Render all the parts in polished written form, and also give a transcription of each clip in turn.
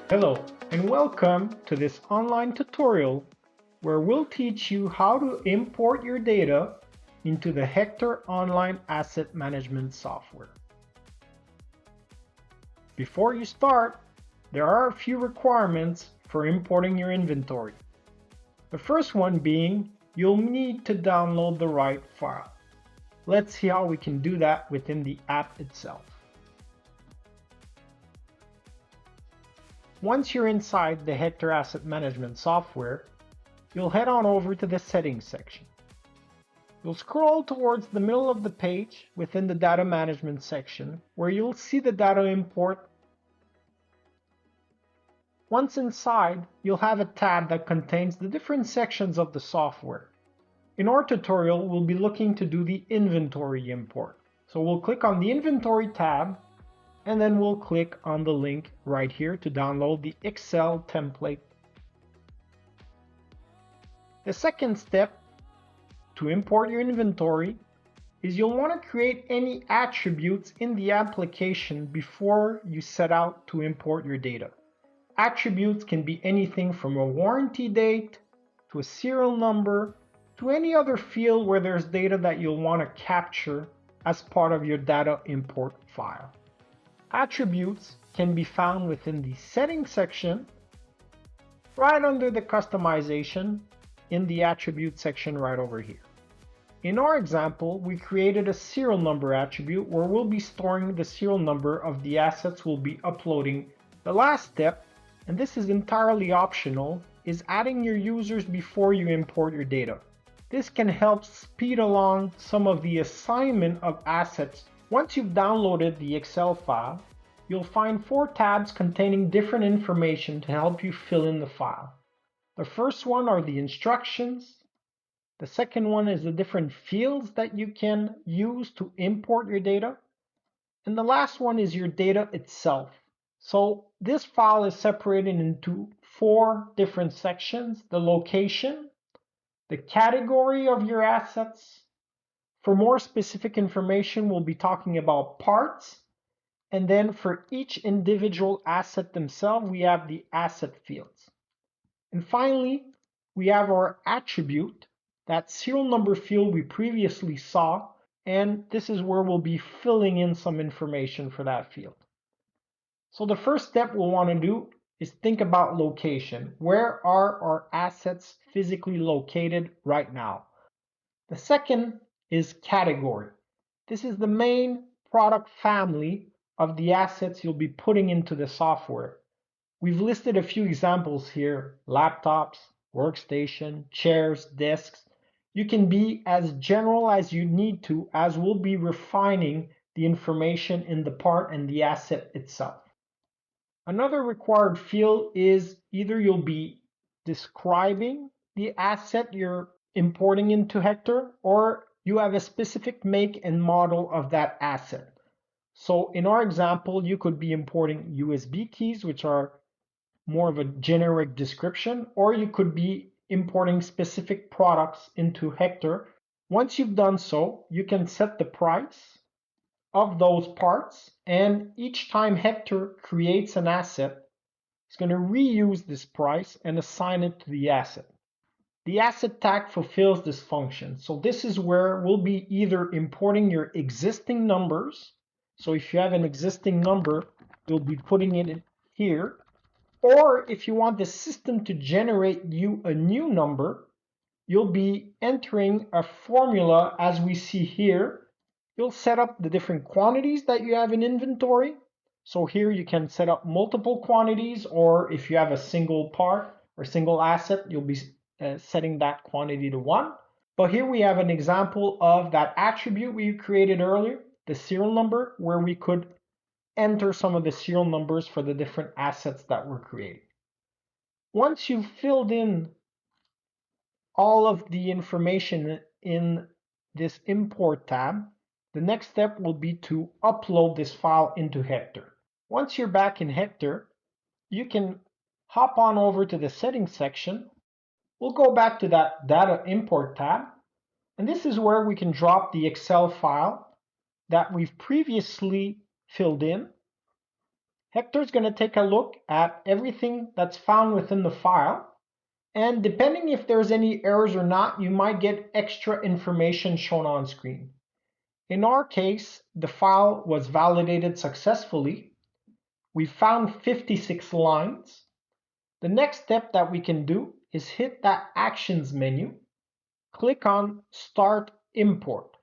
Hello and welcome to this online tutorial where we'll teach you how to import your data into the Hector online asset management software. Before you start, there are a few requirements for importing your inventory. The first one being you'll need to download the right file. Let's see how we can do that within the app itself. Once you're inside the Hector Asset Management software, you'll head on over to the Settings section. You'll scroll towards the middle of the page within the Data Management section, where you'll see the data import. Once inside, you'll have a tab that contains the different sections of the software. In our tutorial, we'll be looking to do the inventory import. So we'll click on the Inventory tab, and then we'll click on the link right here to download the Excel template. The second step to import your inventory is you'll want to create any attributes in the application before you set out to import your data. Attributes can be anything from a warranty date to a serial number to any other field where there's data that you'll want to capture as part of your data import file. Attributes can be found within the Settings section, right under the Customization in the Attribute section right over here. In our example, we created a serial number attribute where we'll be storing the serial number of the assets we'll be uploading. The last step, and this is entirely optional, is adding your users before you import your data. This can help speed along some of the assignment of assets. Once you've downloaded the Excel file, you'll find 4 tabs containing different information to help you fill in the file. The first one are the instructions. The second one is the different fields that you can use to import your data. And the last one is your data itself. So this file is separated into 4 different sections: the location, the category of your assets. For more specific information, we'll be talking about parts. And then for each individual asset themselves, we have the asset fields. And finally, we have our attribute, that serial number field we previously saw, and this is where we'll be filling in some information for that field. So the first step we'll want to do is think about location. Where are our assets physically located right now? The second is category. This is the main product family of the assets you'll be putting into the software. We've listed a few examples here: laptops, workstation, chairs, desks. You can be as general as you need to, as we'll be refining the information in the part and the asset itself. Another required field is either you'll be describing the asset you're importing into Hector, or you have a specific make and model of that asset. So in our example, you could be importing USB keys, which are more of a generic description, or you could be importing specific products into Hector. Once you've done so, you can set the price of those parts, and each time Hector creates an asset, it's going to reuse this price and assign it to the asset. The asset tag fulfills this function. So this is where we'll be either importing your existing numbers. So if you have an existing number, you'll be putting it in here. Or if you want the system to generate you a new number, you'll be entering a formula as we see here. You'll set up the different quantities that you have in inventory. So here you can set up multiple quantities, or if you have a single part or single asset, you'll be setting that quantity to 1. But here we have an example of that attribute we created earlier, the serial number, where we could enter some of the serial numbers for the different assets that we're creating. Once you've filled in all of the information in this import tab, the next step will be to upload this file into Hector. Once you're back in Hector, you can hop on over to the settings section. We'll go back to that data import tab, and this is where we can drop the Excel file that we've previously filled in. Hector's going to take a look at everything that's found within the file. And depending if there's any errors or not, you might get extra information shown on screen. In our case, the file was validated successfully. We found 56 lines. The next step that we can do is hit that Actions menu, click on Start Import.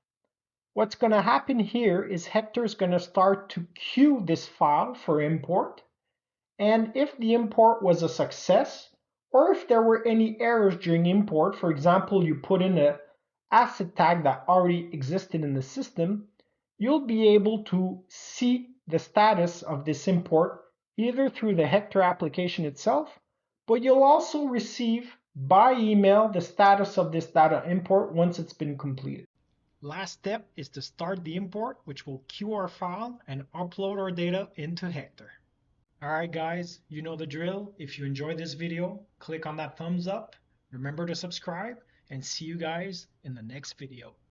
What's going to happen here is Hector's going to start to queue this file for import. And if the import was a success, or if there were any errors during import, for example, you put in an asset tag that already existed in the system, you'll be able to see the status of this import either through the Hector application itself, but you'll also receive by email the status of this data import once it's been completed. Last step is to start the import, which will queue our file and upload our data into Hector. Alright guys, you know the drill. If you enjoyed this video, click on that thumbs up. Remember to subscribe and see you guys in the next video.